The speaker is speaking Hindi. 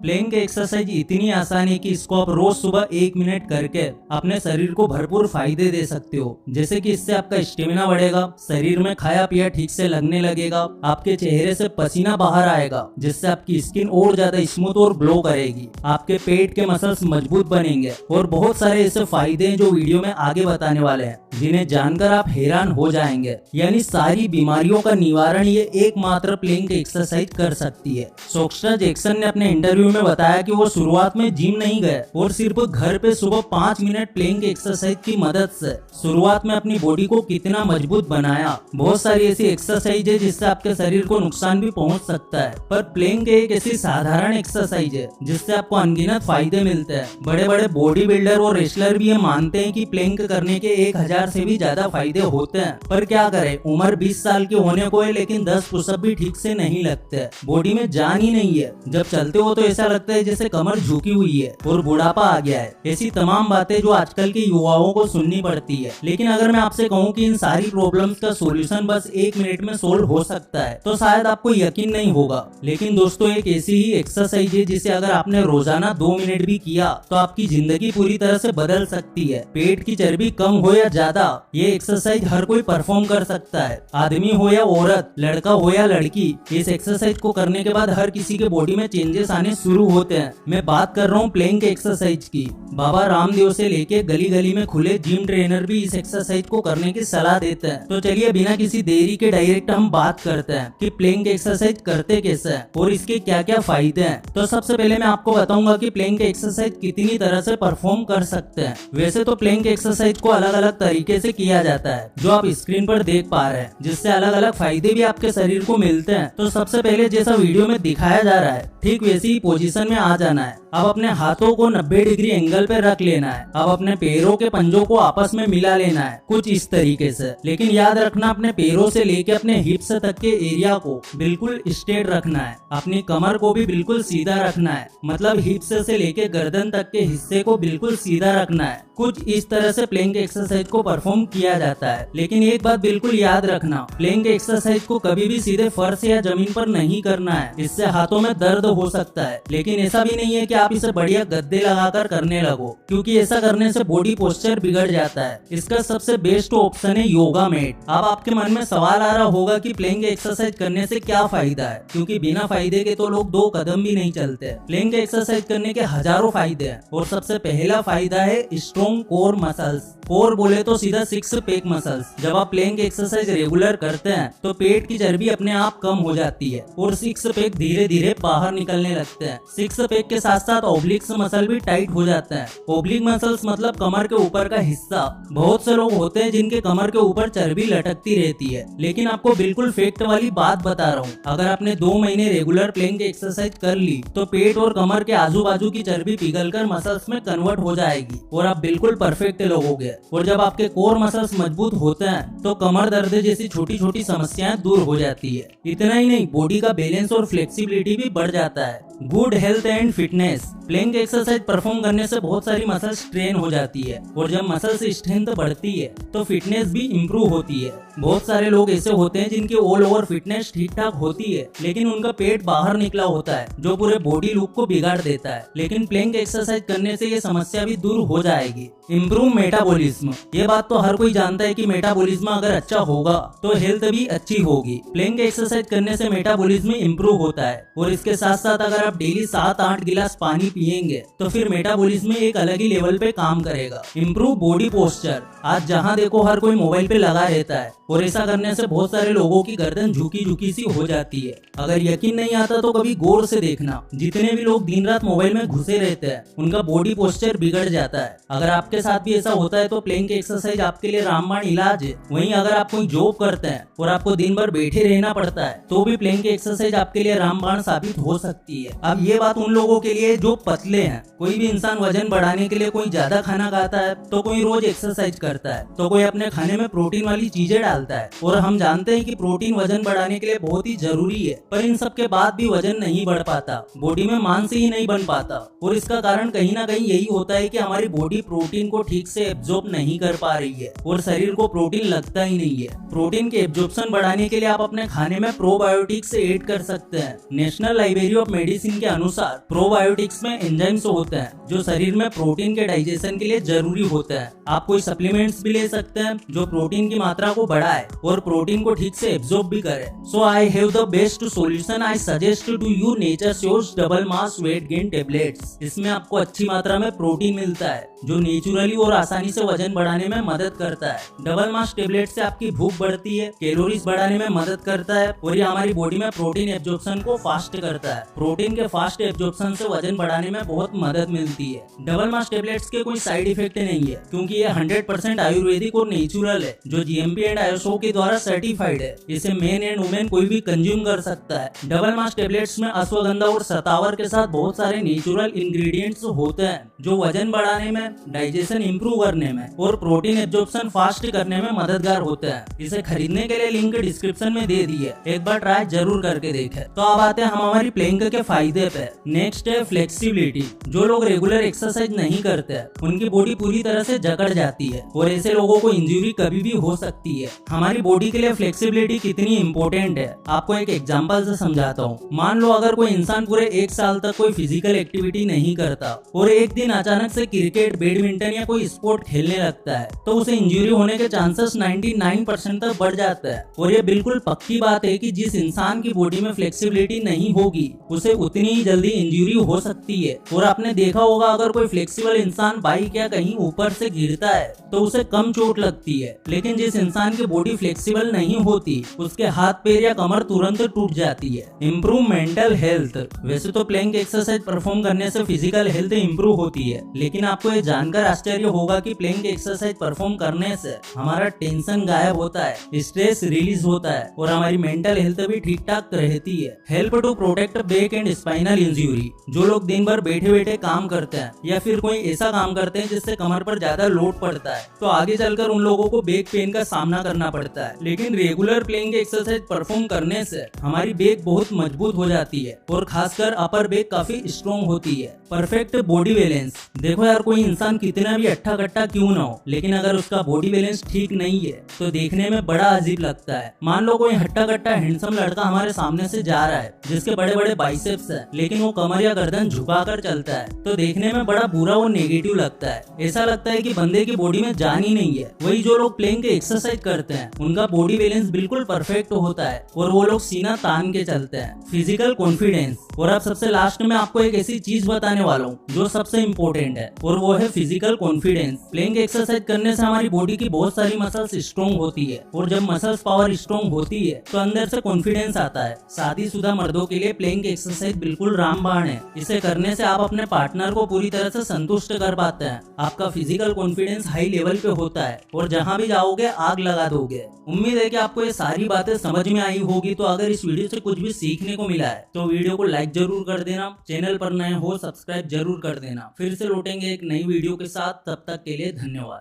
प्लेइंग एक्सरसाइज इतनी आसान है कि इसको आप रोज सुबह 1 मिनट करके अपने शरीर को भरपूर फायदे दे सकते हो। जैसे कि इससे आपका स्टेमिना बढ़ेगा, शरीर में खाया पिया ठीक से लगने लगेगा, आपके चेहरे से पसीना बाहर आएगा जिससे आपकी स्किन और ज्यादा स्मूथ और ग्लो करेगी, आपके पेट के मसल्स मजबूत बनेंगे और बहुत सारे ऐसे फायदे हैं जो वीडियो में आगे बताने वाले हैं जिन्हें जानकर आप हैरान हो जाएंगे। यानी सारी बीमारियों का निवारण ये एकमात्र प्लेइंग एक्सरसाइज कर सकती है। सोक्स्टा जैक्सन ने अपने इंटरव्यू में बताया कि वो शुरुआत में जिम नहीं गए और सिर्फ घर पे सुबह 5 मिनट प्लेइंग एक्सरसाइज की मदद से शुरुआत में अपनी बॉडी को कितना मजबूत बनाया। बहुत सारी ऐसी एक्सरसाइज है जिससे आपके शरीर को नुकसान भी पहुंच सकता है, पर प्लेइंग एक ऐसी साधारण एक्सरसाइज है जिससे आपको अनगिनत फायदे मिलते हैं। बड़े बड़े बॉडी बिल्डर और रेसलर भी ये मानते हैं कि प्लेइंग करने के 1000 से भी ज्यादा फायदे होते हैं, पर क्या करें, उम्र 20 साल की होने को है लेकिन 10 पुशअप भी ठीक से नहीं लगते, बॉडी में जान ही नहीं है। जब चलते हो तो ऐसा लगता है जैसे कमर झुकी हुई है और बुढ़ापा आ गया है। ऐसी तमाम बातें जो आजकल के युवाओं को सुननी पड़ती है। लेकिन अगर मैं आपसे कहूँ कि इन सारी प्रॉब्लम्स का सोल्यूशन बस 1 मिनट में सोल्व हो सकता है तो शायद आपको यकीन नहीं होगा। लेकिन दोस्तों, एक ऐसी ही एक्सरसाइज है जिसे अगर आपने रोजाना 2 मिनट भी किया तो आपकी जिंदगी पूरी तरह से बदल सकती है। पेट की चर्बी कम हो या ज्यादा, ये एक्सरसाइज हर कोई परफॉर्म कर सकता है, आदमी हो या औरत, लड़का हो या लड़की। इस एक्सरसाइज को करने के बाद हर किसी के बॉडी में चेंजेस आने शुरू होते हैं। मैं बात कर रहा हूँ प्लेइंग एक्सरसाइज की। बाबा रामदेव से लेके गली गली में खुले जिम ट्रेनर भी इस एक्सरसाइज को करने की सलाह देते हैं। तो चलिए बिना किसी देरी के डायरेक्ट हम बात करते हैं कि प्लेइंग एक्सरसाइज करते कैसे हैं और इसके क्या क्या फायदे हैं। तो सबसे पहले मैं आपको बताऊंगा कि प्लेइंग एक्सरसाइज कितनी तरह से परफॉर्म कर सकते हैं। वैसे तो प्लेइंग एक्सरसाइज को अलग अलग तरीके से किया जाता है जो आप स्क्रीन पर देख पा रहे हैं, जिससे अलग अलग फायदे भी आपके शरीर को मिलते हैं। तो सबसे पहले जैसा वीडियो में दिखाया जा रहा है ठीक वैसी ही पोजीशन में आ जाना है। अब अपने हाथों को 90 डिग्री एंगल पे रख लेना है। अब अपने पैरों के पंजों को आपस में मिला लेना है कुछ इस तरीके से। लेकिन याद रखना, अपने पैरों से लेके अपने हिप्स तक के एरिया को बिल्कुल स्ट्रेट रखना है। अपनी कमर को भी बिल्कुल सीधा रखना है, मतलब हिप्स से लेके गर्दन तक के हिस्से को बिल्कुल सीधा रखना है। कुछ इस तरह से प्लेइंग एक्सरसाइज को परफॉर्म किया जाता है। लेकिन एक बात बिल्कुल याद रखना, प्लेइंग एक्सरसाइज को कभी भी सीधे फर्श या जमीन पर नहीं करना है, इससे हाथों में दर्द हो सकता है। लेकिन ऐसा भी नहीं है कि आप इसे बढ़िया गद्दे लगाकर करने लगो, क्योंकि ऐसा करने से बॉडी पोस्चर बिगड़ जाता है। इसका सबसे बेस्ट ऑप्शन है योगा मैट। अब आपके मन में सवाल आ रहा होगा कि प्लेइंग एक्सरसाइज करने से क्या फायदा है, क्योंकि बिना फायदे के तो लोग 2 कदम भी नहीं चलते। प्लेइंग एक्सरसाइज करने के हजारों फायदे हैं और सबसे पहला फायदा है स्ट्रॉन्ग कोर मसल्स। कोर बोले तो सीधा 6 पैक मसल्स। जब आप प्लेइंग एक्सरसाइज रेगुलर करते हैं तो पेट की चर्बी अपने आप कम हो जाती है और 6 पैक धीरे धीरे बाहर निकलने लगते हैं। 6 पैक के साथ साथ ओब्लिक्स मसल भी टाइट हो जाते हैं। ओब्लिक मसल्स मतलब कमर के ऊपर का हिस्सा। बहुत से लोग होते हैं जिनके कमर के ऊपर चर्बी लटकती रहती है, लेकिन आपको बिल्कुल फैक्ट वाली बात बता रहा हूँ, अगर आपने 2 महीने रेगुलर प्लेइंग एक्सरसाइज कर ली तो पेट और कमर के आजू बाजू की चर्बी पिघलकर मसल्स में कन्वर्ट हो जाएगी और आप बिल्कुल परफेक्ट लगोगे। और जब आपके कोर मसल्स मजबूत होते हैं तो कमर दर्द जैसी छोटी छोटी समस्याएं दूर हो जाती है। इतना ही नहीं, बॉडी का बैलेंस और फ्लेक्सिबिलिटी भी बढ़ जाता है। Good health and fitness. Playing exercise perform करने से बहुत सारी मसल्स ट्रेन हो जाती है और जब मसल्स स्ट्रेंथ बढ़ती है तो फिटनेस भी इम्प्रूव होती है। बहुत सारे लोग ऐसे होते हैं जिनकी ऑल ओवर फिटनेस ठीक ठाक होती है लेकिन उनका पेट बाहर निकला होता है जो पूरे बॉडी लुक को बिगाड़ देता है। लेकिन प्लेइंग एक्सरसाइज करने से ये समस्या भी दूर हो जाएगी। Improve metabolism. ये बात तो हर कोई जानता है कि मेटाबॉलिज्म अगर अच्छा होगा तो हेल्थ भी अच्छी होगी। प्लेइंग एक्सरसाइज करने से मेटाबॉलिज्म इम्प्रूव होता है और इसके साथ साथ अगर आप डेली 7-8 गिलास पानी पिएंगे तो फिर मेटाबॉलिज्म एक अलग ही लेवल पे काम करेगा। Improve body posture. आज जहाँ देखो हर कोई मोबाइल पे लगा रहता है और ऐसा करने से बहुत सारे लोगों की गर्दन झुकी झुकी सी हो जाती है। अगर यकीन नहीं आता तो कभी गौर से देखना, जितने भी लोग दिन रात मोबाइल में घुसे रहते हैं उनका बॉडी पोस्चर बिगड़ जाता है। अगर आपके साथ भी ऐसा होता है तो प्लेइंग एक्सरसाइज आपके लिए रामबाण इलाज है। वहीं अगर आप कोई जॉब करते हैं और आपको दिन भर बैठे रहना पड़ता है तो भी प्लेइंग एक्सरसाइज आपके लिए रामबाण साबित हो सकती है। अब ये बात उन लोगों के लिए जो पतले हैं। कोई भी इंसान वजन बढ़ाने के लिए कोई ज्यादा खाना खाता है तो कोई रोज एक्सरसाइज करता है तो कोई अपने खाने में प्रोटीन वाली चीजें डालता है। और हम जानते हैं कि प्रोटीन वजन बढ़ाने के लिए बहुत ही जरूरी है, पर इन सब के बाद भी वजन नहीं बढ़ पाता, बॉडी में मांस ही नहीं बन पाता। और इसका कारण कहीं ना कहीं यही होता है कि हमारी बॉडी प्रोटीन को ठीक से एब्जॉर्ब नहीं कर पा रही है और शरीर को प्रोटीन लगता ही नहीं है। प्रोटीन के एब्जॉर्प्शन बढ़ाने के लिए आप अपने खाने में प्रोबायोटिक्स ऐड कर सकते हैं। नेशनल लाइब्रेरी ऑफ मेडिसिन के अनुसार प्रोबायोटिक्स में एंजाइम्स होते हैं जो शरीर में प्रोटीन के डाइजेशन के लिए जरूरी होते हैं। आप कोई सप्लीमेंट्स भी ले सकते हैं जो प्रोटीन की मात्रा को बढ़ाए और प्रोटीन को ठीक से एब्जॉर्ब भी करे। So I have the best solution I suggest to you, Nature Sure's double mass weight gain tablets. इसमें आपको अच्छी मात्रा में प्रोटीन मिलता है जो नेचुरली और आसानी से वजन बढ़ाने में मदद करता है। डबल मास टेबलेट से आपकी भूख बढ़ती है, कैलोरीज बढ़ाने में मदद करता है और ये हमारी बॉडी में प्रोटीन एब्जॉर्प्शन को फास्ट करता है। प्रोटीन के फास्ट एब्जॉर्प्शन से वजन बढ़ाने में बहुत मदद मिलती है। डबल मास टेबलेट्स के कोई साइड इफेक्ट नहीं है क्योंकि ये 100% आयुर्वेदिक और नेचुरल है जो जीएमपी एंड आईएसओ के द्वारा सर्टिफाइड है। इसे मेन एंड वुमेन कोई भी कंज्यूम कर सकता है। डबल मास टेबलेट्स में अश्वगंधा और सतावर के साथ बहुत सारे नेचुरल इंग्रेडिएंट्स होते हैं जो वजन बढ़ाने में, डाइजेशन इंप्रूव करने में और प्रोटीन एब्जॉर्प्शन फास्ट करने में मददगार होते हैं। इसे खरीदने के लिए लिंक डिस्क्रिप्शन में दे दी है, एक बार ट्राई जरूर करके देखें। तो अब आते हैं हम हमारी प्लैंक के फायदे पे। नेक्स्ट है फ्लेक्सिबिलिटी। जो लोग रेगुलर एक्सरसाइज नहीं करते हैं उनकी बॉडी पूरी तरह से जकड़ जाती है और ऐसे लोगों को इंजरी कभी भी हो सकती है। हमारी बॉडी के लिए फ्लेक्सिबिलिटी कितनी इंपॉर्टेंट है आपको एक एग्जांपल से समझाता हूँ। मान लो अगर कोई इंसान पूरे 1 साल तक कोई फिजिकल एक्टिविटी नहीं करता और एक दिन अचानक से क्रिकेट, बैडमिंटन या कोई स्पोर्ट खेलने लगता है तो उसे इंजरी होने के चांसेस 99% तक बढ़ जाता है। और ये बिल्कुल पक्की बात है कि जिस इंसान की बॉडी में फ्लेक्सिबिलिटी नहीं होगी उसे उतनी ही जल्दी इंजरी हो सकती है। और आपने देखा होगा अगर कोई फ्लेक्सिबल इंसान बाइक या कहीं ऊपर से गिरता है तो उसे कम चोट लगती है, लेकिन जिस इंसान की बॉडी फ्लेक्सिबल नहीं होती उसके हाथ, पैर या कमर तुरंत टूट जाती है। Improve mental health. वैसे तो प्लैंक एक्सरसाइज परफॉर्म करने से फिजिकल हेल्थ इम्प्रूव होती है, लेकिन आपको ये जानकर आश्चर्य होगा कि प्लैंक एक्सरसाइज परफॉर्म करने से हमारा टेंशन गायब होता है, स्ट्रेस रिलीज होता है और हमारी मेंटल हेल्थ भी ठीक ठाक रहती है। Help to protect back and spinal injury. जो लोग दिन भर बैठे बैठे काम करते हैं या फिर कोई ऐसा काम करते हैं जिससे कमर पर ज्यादा लोड पड़ता है तो आगे चलकर उन लोगों को बैक पेन का सामना करना पड़ता है। लेकिन रेगुलर प्लैंक एक्सरसाइज परफॉर्म करने से हमारी बैक बहुत मजबूत हो जाती है और खासकर अपर बैक काफी स्ट्रॉन्ग होती है। Perfect body balance. देखो यार, कोई इंसान कितना भी अट्ठा कट्टा क्यों ना हो, लेकिन अगर उसका बॉडी बैलेंस ठीक नहीं है तो देखने में बड़ा अजीब लगता है। मान लो कोई हट्टा कट्टा हैंडसम लड़का हमारे सामने से जा रहा है जिसके बड़े बड़े बाइसेप्स है, लेकिन वो कमर या गर्दन झुकाकर चलता है तो देखने में बड़ा बुरा और नेगेटिव लगता है। ऐसा लगता है कि बंदे की बॉडी में जान ही नहीं है। वही जो लोग प्लैंक एक्सरसाइज करते हैं उनका बॉडी बैलेंस बिल्कुल परफेक्ट होता है और वो लोग सीना तान के चलते हैं। Physical confidence. और अब सबसे लास्ट में आपको एक ऐसी चीज बताने वाला हूँ जो सबसे इम्पोर्टेंट है और वो है फिजिकल कॉन्फिडेंस। प्लैंक एक्सरसाइज करने से हमारी बॉडी की बहुत सारी मसल्स स्ट्रॉन्ग होती है और जब मसल्स पावर स्ट्रॉन्ग होती है तो अंदर से कॉन्फिडेंस आता है। शादीशुदा मर्दों के लिए प्लैंक एक्सरसाइज बिल्कुल रामबाण है। इसे करने से आप अपने पार्टनर को पूरी तरह से संतुष्ट कर पाते हैं। आपका फिजिकल कॉन्फिडेंस हाई लेवल पे होता है और जहाँ भी जाओगे आग लगा दोगे। उम्मीद है कि आपको ये सारी बातें समझ में आई होगी। तो अगर इस वीडियो से कुछ भी सीखने को मिला है तो वीडियो को लाइक जरूर कर देना, चैनल पर नए हो सब्सक्राइब जरूर कर देना। फिर से लौटेंगे एक नई वीडियो के साथ, तब तक के लिए धन्यवाद।